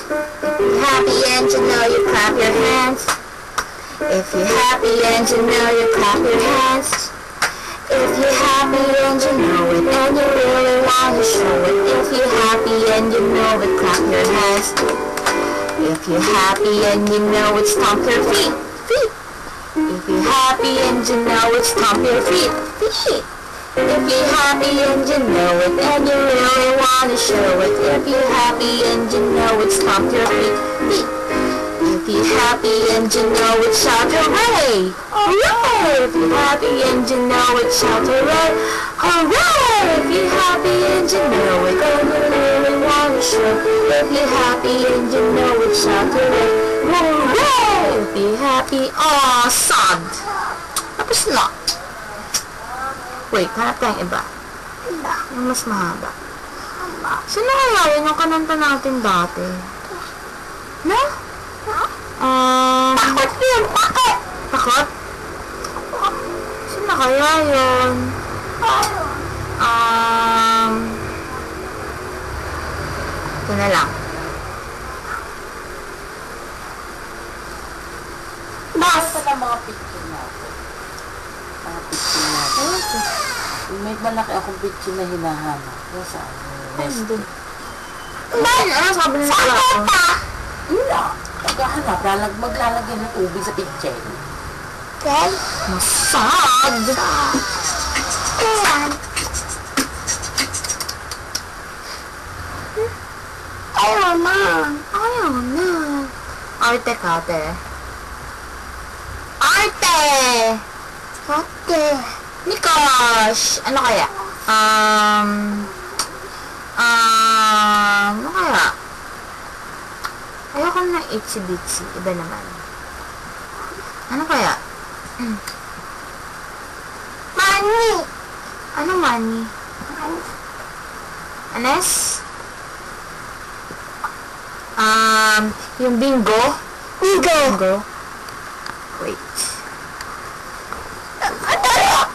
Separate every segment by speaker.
Speaker 1: If you're happy and you know you clap your hands. If you're happy and you know you clap your hands. If you're happy and you know it and you really want to show it. If you're happy and you know it, clap your hands. If you're happy and you know it, stomp your feet. If you're happy and you know it, stomp your feet. If you're happy and you know it and you really want to show it. If you're happy and you know it, stomp your feet. If you're happy and you know it, shout hooray! Hooray! If you're happy and you know it, shout hooray! Hooray! If you're happy and you know it and you really want to show it. If you're happy and you know it, shout hooray! Hooray! If you're happy, sad! Tapos na. Wait, hanap tayong iba. Yung mas mahaba. Sino kaya yun yung kananta natin dati? No? Takot yun! Takot! Takot? Sino kaya yun? Ito na lang.
Speaker 2: Basta na mga picture natin. Mga picture natin. May malaki akong picture na hinahanap. Saan?
Speaker 1: Hindi. Ano sabi nila ako?
Speaker 2: Wala. Pagkahanap, maglalagay ng tubig sa picture.
Speaker 1: Okay? Masad! Ayan. Ayaw na. Ayaw na. Arte ka, ate. Arte! Arte! Nikosh! Ano kaya? Ano kaya? Ayoko na itsy-bitsy. Iba naman. Ano kaya? Money! Ano money? Anes? Yung bingo? Bingo? Wait.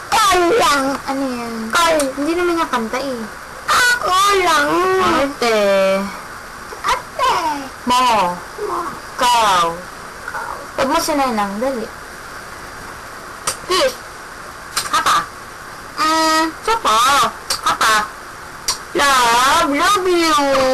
Speaker 1: Call lang. Ano yan? Call. Hindi naman niya kanta eh. Ako lang. Ate. Ate. Mo. Kaw. Pag mo si Nenang, dali. Hish. Hapa. Sapa. Hapa. Love you.